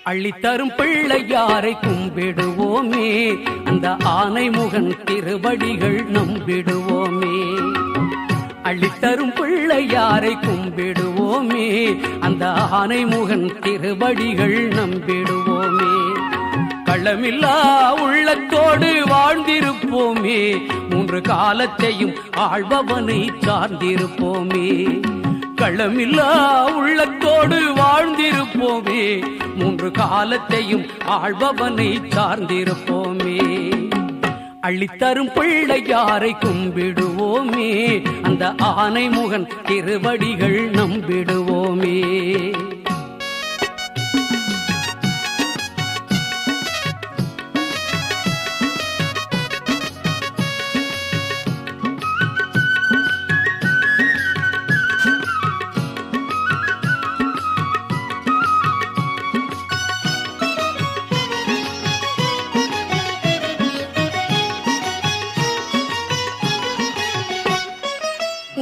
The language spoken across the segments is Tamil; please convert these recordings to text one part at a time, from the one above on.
அள்ளித்தரும் பிள்ளையாரை கும்பிடுவோமே, அந்த ஆனைமுகன் திருவடிகள் நம்பிடுவோமே. அள்ளித்தரும் பிள்ளையாரை கும்பிடுவோமே, அந்த ஆனைமுகன் திருவடிகள் நம்பிடுவோமே. களமில்லா உள்ளத்தோடு வாழ்ந்திருப்போமே, மூன்று காலத்தையும் ஆள்பவனை சார்ந்திருப்போமே. களமில்லா உள்ளத்தோடு வாழ்ந்திருப்போமே, மூன்று காலத்தையும் ஆள்பவனை சார்ந்திருப்போமே. அள்ளித்தரும் பிள்ளையாரை கும்பிடுவோமே, அந்த ஆனைமுகன் திருவடிகள் நம்பிடுவோமே.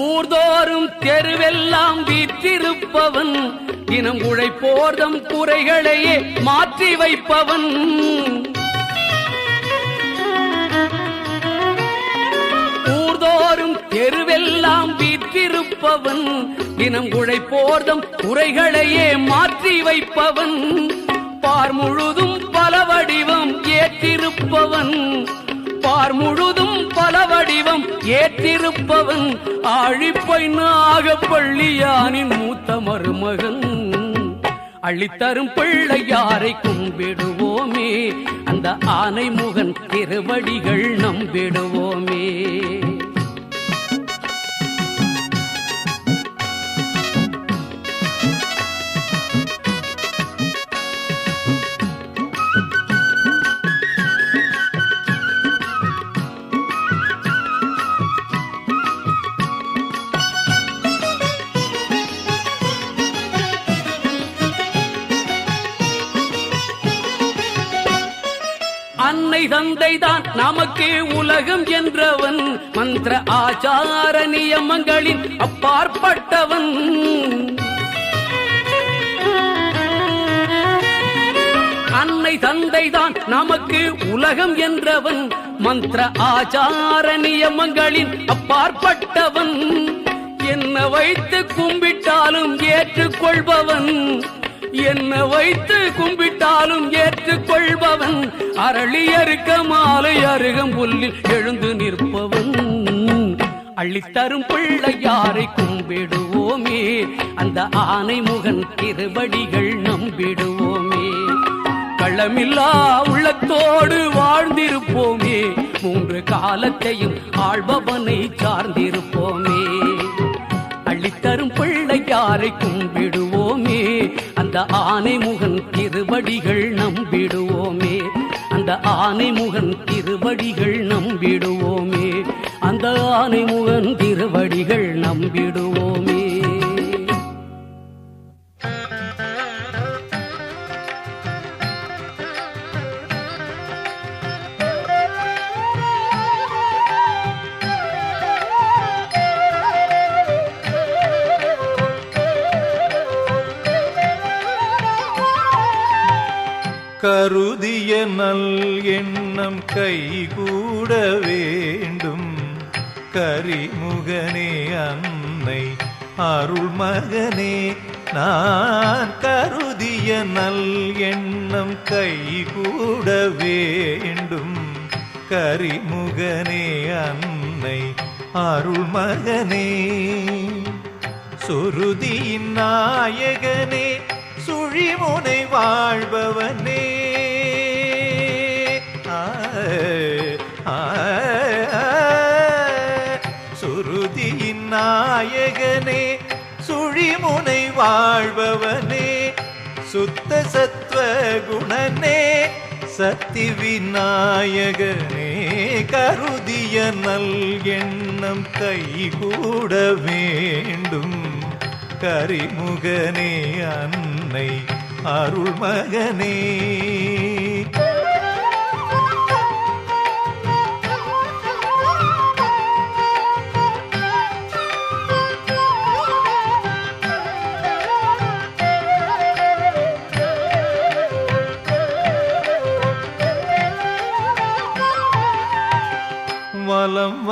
ஊர்தோறும் தெருவெல்லாம் வீற்றிருப்பவன், தினம் உழைப்போர்தம் குறைகளையே மாற்றி வைப்பவன். ஊர்தோறும் தெருவெல்லாம் வீற்றிருப்பவன், தினம் உழைப்போர்தம் குறைகளையே மாற்றி வைப்பவன். பார் முழுதும் பல வடிவம் ஏற்றிருப்பவன், பார் முழுதும் பல வடிவம் ஏற்றிருப்பவன். ஆழிப்பை நாகப்பள்ளியானின் மூத்த மருமகன். அள்ளித்தரும் பிள்ளையாரை கும்பிடுவோமே, அந்த ஆனைமுகன் திருவடிகள் நம்பிடுவோமே. அன்னை தந்தைதான் நமக்கு உலகம் என்றவன், மந்திர ஆச்சார நியமங்களின் அப்பாற்பட்டவன். அன்னை தந்தைதான் நமக்கு உலகம் என்றவன், மந்திர ஆச்சார நியமங்களின் அப்பாற்பட்டவன். என்ன வைத்து கும்பிட்டாலும் ஏற்றுக்கொள்பவன், என்ன வைத்து கும்பிட்டாலும் ஏற்றுக்கொள்பவன். அரளியறுக்க மாலை அருகம்புல்லில் எழுந்து நிற்பவன். அள்ளித்தரும் பிள்ளையாரை கும்பிடுவோமே, அந்த ஆனைமுகன் திருவடிகள் நம்பிடுவோமே. களமில்லா உள்ளத்தோடு வாழ்ந்திருப்போமே, மூன்று காலத்தையும் ஆள்பவனை சார்ந்திருப்போமே. அள்ளித்தரும் பிள்ளையாரை கும்பிடுவோமே, அந்த ஆனைமுகன் திருவடிகள் நம்பிடுவோமே. அந்த ஆனைமுகன் திருவடிகள் நம்பிடுவோமே. அந்த ஆனைமுகன் திருவடிகள் நம்பிடுவோமே. கருதிய நல் எண்ணம் கைகூட வேண்டும், கரிமுகனே அன்னை அருள்மகனே. நான் கருதிய நல் எண்ணம் கைகூட வேண்டும், கரிமுகனே அன்னை அருள்மகனே. சுருதியின் நாயகனே, சுழிமுனை வாழ்பவனே. சுருதியின் நாயகனே, சுழிமுனை வாழ்பவனே. சுத்த சத்வ குணனே, சக்தி விநாயகனே. கருதிய நல் எண்ணம் கைகூட வேண்டும், கரிமுகனே அன்னை அருள்மகனே.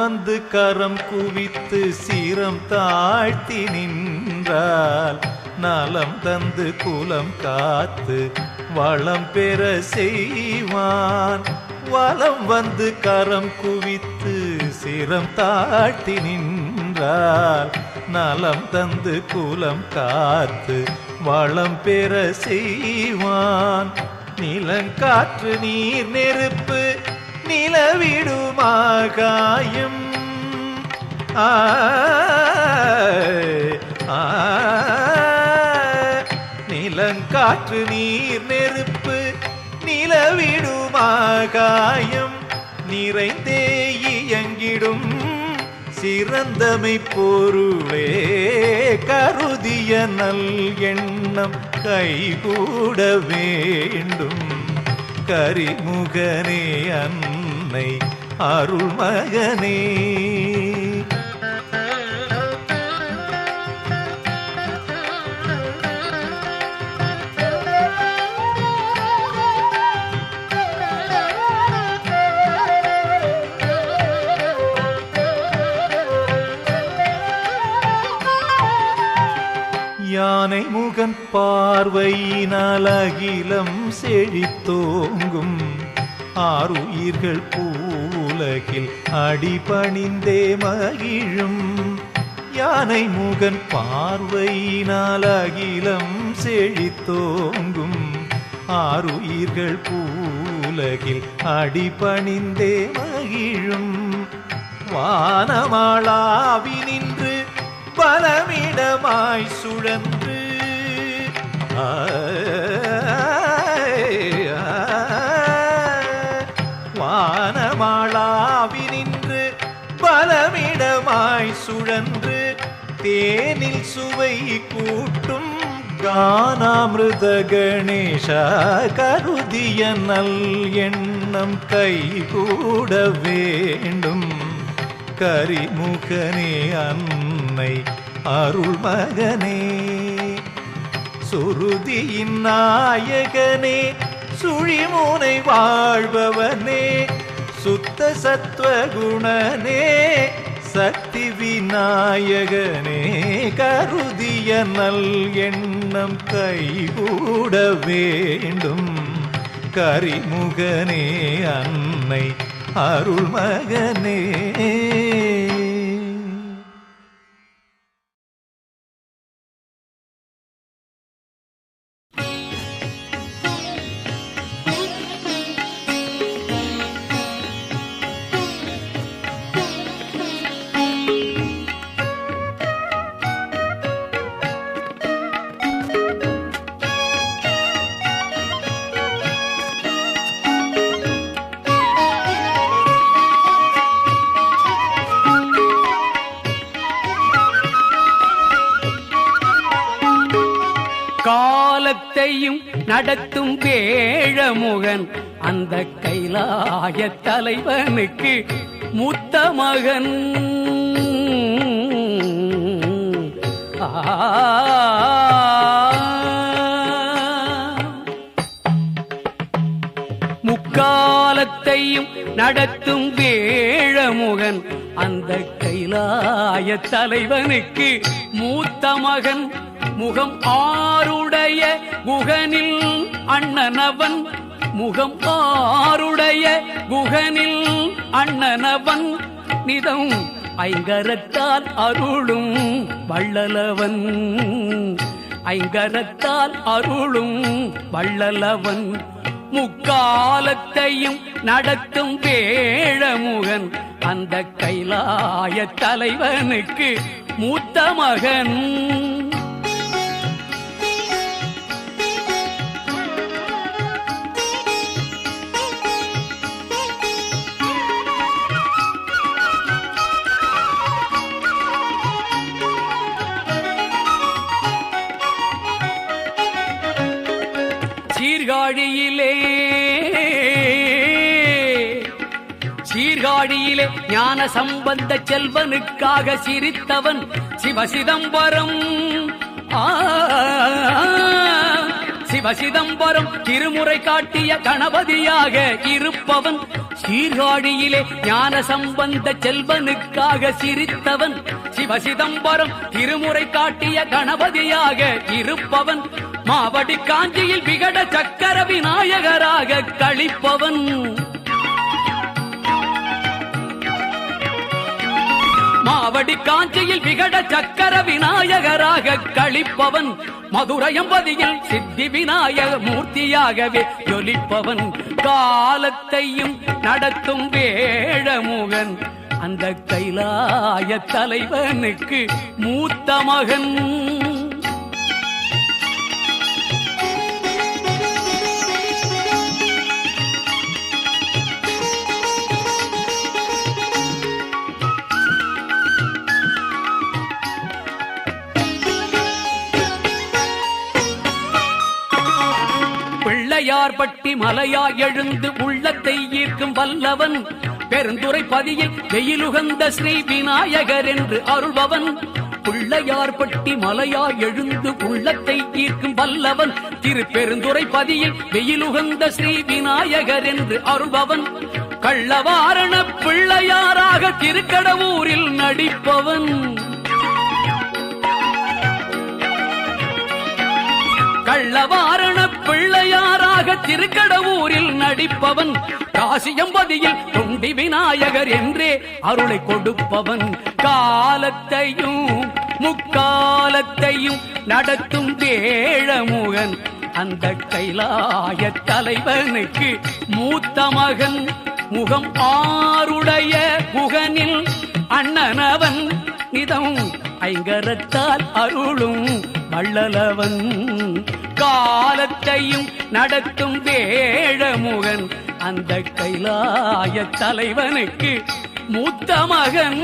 வந்து கரம் குவித்து சிரம் தாழ்த்தி நின்றால் நலம் தந்து குலம் காத்து வளம் பெற செய்வான். வலம் வந்து கரம் குவித்து சிரம் தாழ்த்தி நின்றால் நலம் தந்து குலம் காத்து வளம் பெற செய்வான். நிலங்காற்று நீர் நெருப்பு நிலவிடுமாகாயம் நிலங்காற்று நீர் நெருப்பு நிலவிடுமாகாயம் நிறைந்தே இயங்கிடும் சிறந்தமை பொருளே கருதிய நல் எண்ணம் கைகூட வேண்டும். கரிமுகனே அன்னை அருள்மகனே யானை முகன் பார்வையினால் அகிலம் செழித்தோங்கும். ஆறுயிர்கள் பூலகில் அடிபணிந்தே மகிழும். யானை முகன் பார்வையினால் அகிலம் செழித்தோங்கும். ஆறுயிர்கள் பூலகில் அடிபணிந்தே மகிழும். வானமாளாவி நின்று பலமிடமாய் சுழன்று வானமாளாவி நின்று பலமிடமாய் சுழன்று தேனில் சுவை கூட்டும் கானாமிருத கணேசா கருதிய நல் எண்ணம் கைகூட வேண்டும். கரிமுகனே அன்னை அருள்மகனே சுருதியின் நாயகனே சுழிமுனை வாழ்பவனே சுத்த சத்வகுணனே சக்தி விநாயகனே கருதிய நல் எண்ணம் கைகூட வேண்டும். கரிமுகனே அன்னை அருள்மகனே காலத்தையும் நடத்தும் வேழமுகன் அந்த கைலாய தலைவனுக்கு மூத்த மகன். முக்காலத்தையும் நடத்தும் வேழமுகன் அந்த கைலாய தலைவனுக்கு மூத்த மகன். முகம் ஆருடைய குகனில் அண்ணனவன். முகம் ஆருடைய குகனில் அண்ணனவன். நிதம் ஐங்கரத்தால் அருளும் வள்ளலவன். ஐங்கரத்தால் அருளும் வள்ளலவன். முக்காலத்தையும் நடத்தும் வேழமுகன் அந்த கைலாய தலைவனுக்கு மூத்த மகன். சீர்காழியிலே ஞான சம்பந்த செல்வனுக்காக சிரித்தவன் சிவசிதம்பரம். சிவசிதம்பரம் திருமுறை காட்டிய கணபதியாக இருப்பவன். சீர்காழியிலே ஞான சம்பந்த செல்வனுக்காக சிரித்தவன் சிவசிதம்பரம் திருமுறை காட்டிய கணபதியாக இருப்பவன் மாவடி காஞ்சியில் விகட சக்கர விநாயகராக கழிப்பவன் மாவடி காஞ்சியில் விகட சக்கர விநாயகராக கழிப்பவன் மதுரையம்பதியில் சித்தி விநாயக மூர்த்தியாகவே ஜொலிப்பவன் காலத்தையும் நடத்தும் வேழமுகன் அந்த கைலாய தலைவனுக்கு மூத்த மகன் பிள்ளையார்பட்டி மலையா எழுந்து உள்ளத்தை ஈர்க்கும் வல்லவன் பெருந்துறை பதியில் வெயிலுகந்த ஸ்ரீ விநாயகர் என்று அருள்பவன் பிள்ளையார்பட்டி மலையா எழுந்து உள்ளத்தை ஈர்க்கும் வல்லவன் திருப்பெருந்துறை பதியில் வெயிலுகந்த ஸ்ரீ விநாயகர் என்று அருள்பவன் கள்ளவாரண பிள்ளையாராக திருக்கடவூரில் நடிப்பவன் கள்ளவாரண பிள்ளையாராக திருக்கடவூரில் நடிப்பவன் காசியம்பதியில் தொண்டி விநாயகர் என்றே அருளை கொடுப்பவன் காலத்தையும் முக்காலத்தையும் நடத்தும் வேழமுகன் அந்த கைலாய தலைவனுக்கு மூத்த மகன் முகம் ஆருடைய முகனில் அண்ணனவன் நிதம் ஐங்கரத்தால் அருளும் வள்ளலவன் காலத்தையும் நடத்தும் வேழமுகன் அந்த கைலாய தலைவனுக்கு மூத்த மகன்